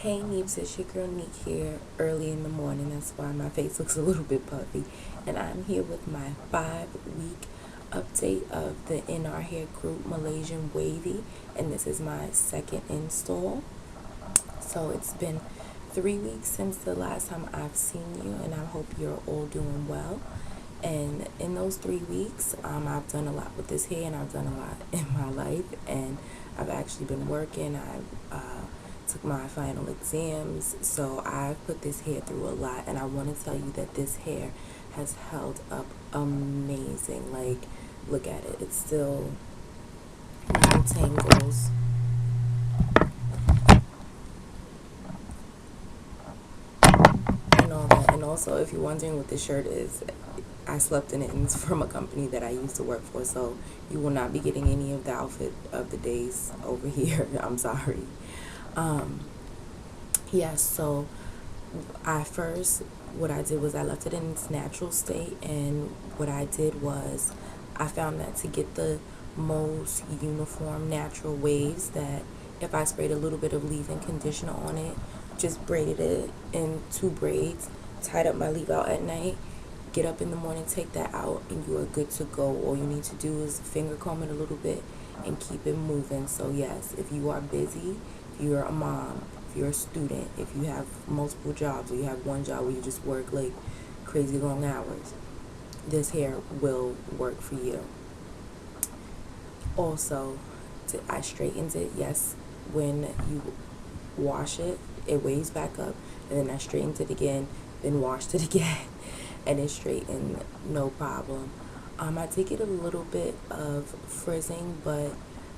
Hey Neebs, it's your girl Neek here early in the morning. That's why my face looks a little bit puffy. And I'm here with my 5-week update of the In Our Hair group Malaysian Wavy. And this is my second install. So it's been 3 weeks since the last time I've seen you, and I hope you're all doing well. And in those 3 weeks, I've done a lot with this hair, and I've done a lot in my life. And I've actually been working. I took my final exams, so I've put this hair through a lot, and I want to tell you that this hair has held up amazing. Like, look at it. It's still no tangles. And all that. And also, if you're wondering what this shirt is, I slept in it, and it's from a company that I used to work for, so you will not be getting any of the outfit of the days over here. I'm sorry. Yeah, so what I did was I left it in its natural state, and what I did was I found that to get the most uniform natural waves, that if I sprayed a little bit of leave-in conditioner on it, just braided it in 2 braids, tied up my leave out at night, get up in the morning, take that out, and you are good to go. All you need to do is finger comb it a little bit and keep it moving. So yes, if you are busy, if you're a mom, if you're a student, if you have multiple jobs, or you have one job where you just work like crazy long hours, this hair will work for you. Also, I straightened it. Yes, when you wash it, it waves back up, and then I straightened it again, then washed it again, and it straightened no problem. I did get a little bit of frizzing, but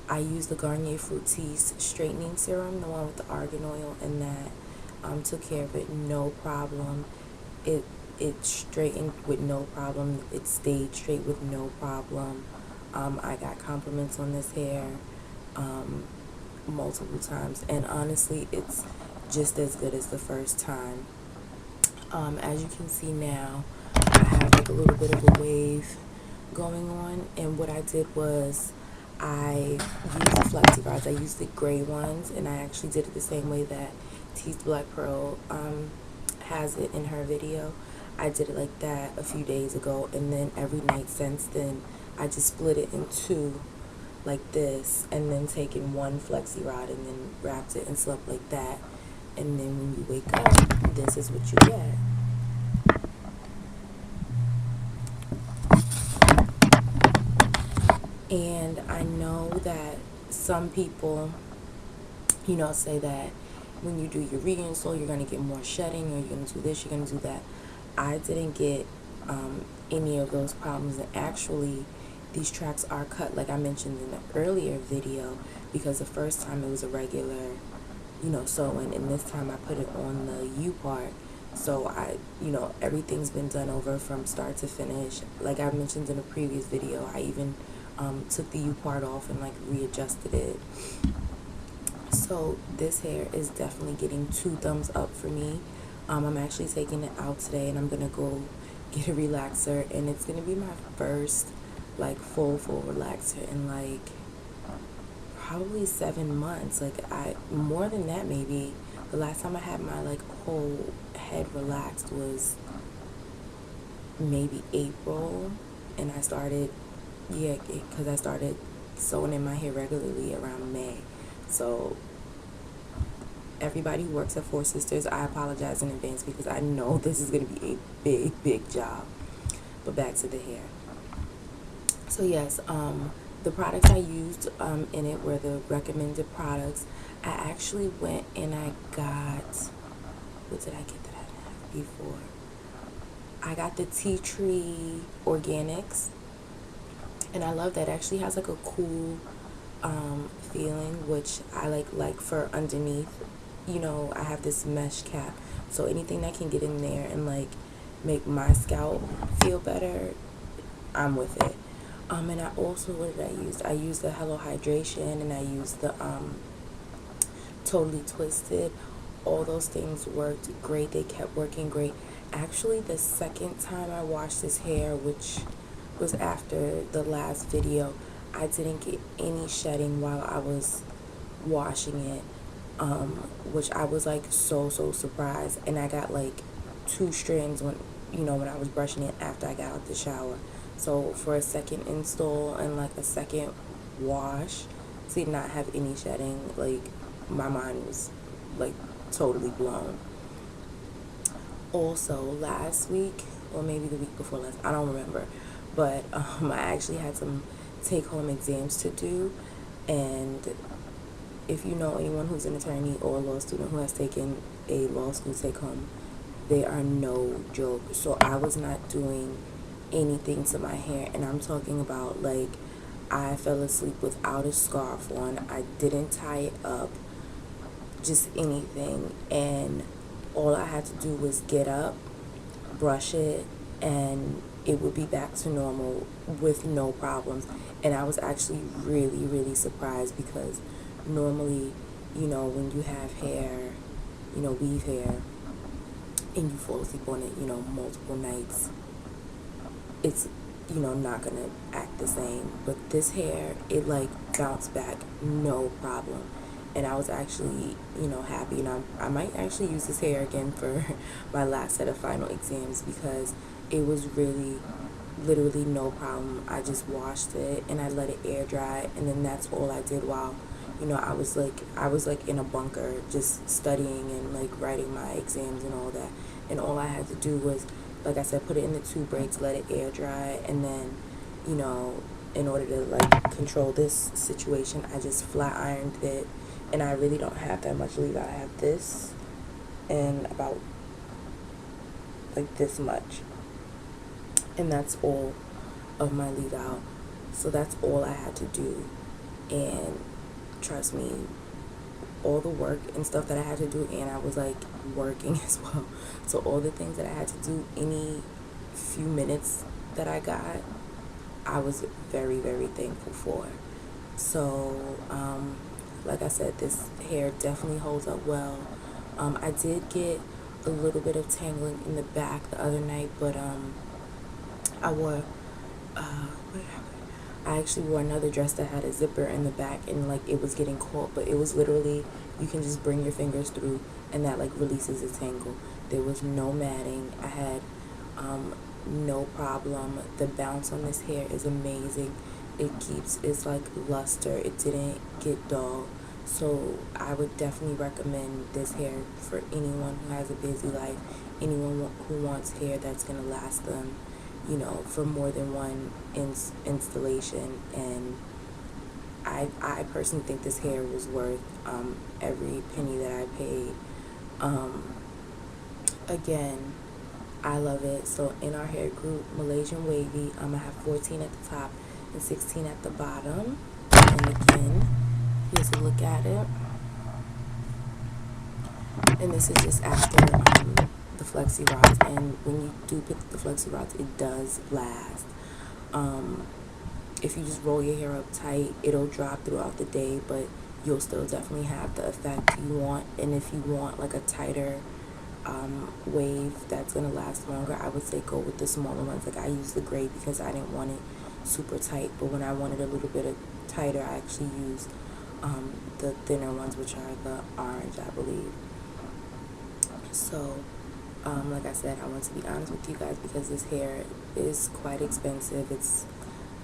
I used the Garnier Fructis straightening serum, the one with the argan oil, and that took care of it, no problem. It straightened with no problem. It stayed straight with no problem. I got compliments on this hair multiple times, and honestly, it's just as good as the first time. As you can see now, I have like a little bit of a wave going on, and what I did was I used the flexi rods. I used the gray ones, and I actually did it the same way that Teased Black Pearl has it in her video. I did it like that a few days ago, and then every night since then I just split it in 2 like this, and then taken 1 flexi rod and then wrapped it and slept like that. And then when you wake up, this is what you get. And I know that some people, say that when you do your reinstall, you're going to get more shedding, or you're going to do this, you're going to do that. I didn't get any of those problems. And actually, these tracks are cut, like I mentioned in the earlier video, because the first time it was a regular, sewing, and this time I put it on the U part. So everything's been done over from start to finish. Like I mentioned in a previous video, I even took the U part off and like readjusted it. So this hair is definitely getting 2 thumbs up for me. I'm actually taking it out today, and I'm gonna go get a relaxer, and it's gonna be my first like full relaxer in like probably 7 months. Like more than that, maybe. The last time I had my like whole head relaxed was maybe April, and I started because I started sewing in my hair regularly around May. So everybody who works at Four Sisters, I apologize in advance, because I know this is going to be a big job. But back to the hair. So yes, the products I used in it were the recommended products. I actually went and I got, what did I get that I didn't have before? I got the Tea Tree Organics, and I love that. It actually has like a cool feeling, which I like for underneath. I have this mesh cap, so anything that can get in there and like make my scalp feel better, I'm with it. And I also, what did I use? I used the Hello Hydration, and I used the Totally Twisted. All those things worked great. They kept working great. Actually, the second time I washed this hair, which was after the last video, I didn't get any shedding while I was washing it. which I was like so surprised. And I got like 2 strands when I was brushing it after I got out the shower. So for a second install and like a second wash to not have any shedding, like my mind was like totally blown. Also, last week, or maybe the week before last, I don't remember, but I actually had some take-home exams to do. And if you know anyone who's an attorney or a law student who has taken a law school take-home, they are no joke. So I was not doing anything to my hair, and I'm talking about like I fell asleep without a scarf on. I didn't tie it up, just anything. And all I had to do was get up, brush it, and it would be back to normal with no problems. And I was actually really surprised because normally, when you have hair, weave hair, and you fall asleep on it, multiple nights, it's, not gonna act the same. But this hair, it like bounced back, no problem. And I was actually, happy. And I might actually use this hair again for my last set of final exams because it was really, literally no problem. I just washed it and I let it air dry, and then that's all I did while, I was like in a bunker just studying and like writing my exams and all that. And all I had to do was, like I said, put it in the 2 braids, let it air dry, and then, in order to like control this situation, I just flat ironed it. And I really don't have that much leave out. I have this and about like this much, and that's all of my leave out. So that's all I had to do. And trust me, all the work and stuff that I had to do, and I was like working as well, so all the things that I had to do, any few minutes that I got, I was very thankful for. So like I said, this hair definitely holds up well. I did get a little bit of tangling in the back the other night, but I wore I actually wore another dress that had a zipper in the back, and like it was getting caught, but it was literally, you can just bring your fingers through and that like releases the tangle. There was no matting. I had no problem. The bounce on this hair is amazing. It's like luster. It didn't get dull. So I would definitely recommend this hair for anyone who has a busy life, anyone who wants hair that's going to last them, for more than one installation. And I personally think this hair was worth every penny that I paid. Again, I love it. So in our hair group, Malaysian Wavy, I have 14 at the top and 16 at the bottom. And again, here's a look at it. And this is just after the flexi rods. And when you do put the flexi rods, it does last. If you just roll your hair up tight, it'll drop throughout the day, but you'll still definitely have the effect you want. And if you want like a tighter wave that's gonna last longer, I would say go with the smaller ones. Like I use the gray because I didn't want it super tight, but when I wanted a little bit of tighter, I actually used the thinner ones, which are the orange, I believe. So like I said, I want to be honest with you guys because this hair is quite expensive. It's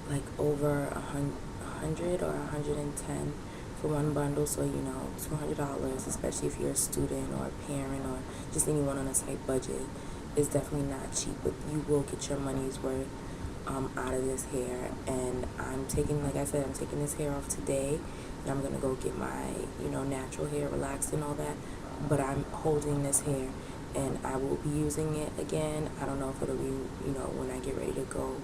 like over $100 or $110 for one bundle, so $200, especially if you're a student or a parent or just anyone on a tight budget, is definitely not cheap. But you will get your money's worth out of this hair. And I'm taking this hair off today, and I'm gonna go get my natural hair relaxed and all that. But I'm holding this hair, and I will be using it again. I don't know if it'll be when I get ready to go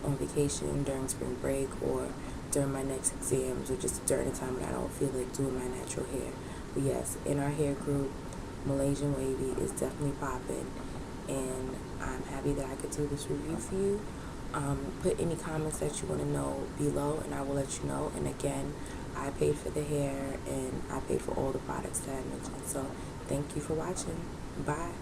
on vacation during spring break, or during my next exams, or just during the time when I don't feel like doing my natural hair. But yes, in our hair group, Malaysian Wavy is definitely popping, and I'm happy that I could do this review for you. Put any comments that you want to know below, and I will let you know. And again, I paid for the hair, and I paid for all the products that I mentioned. So thank you for watching. Bye.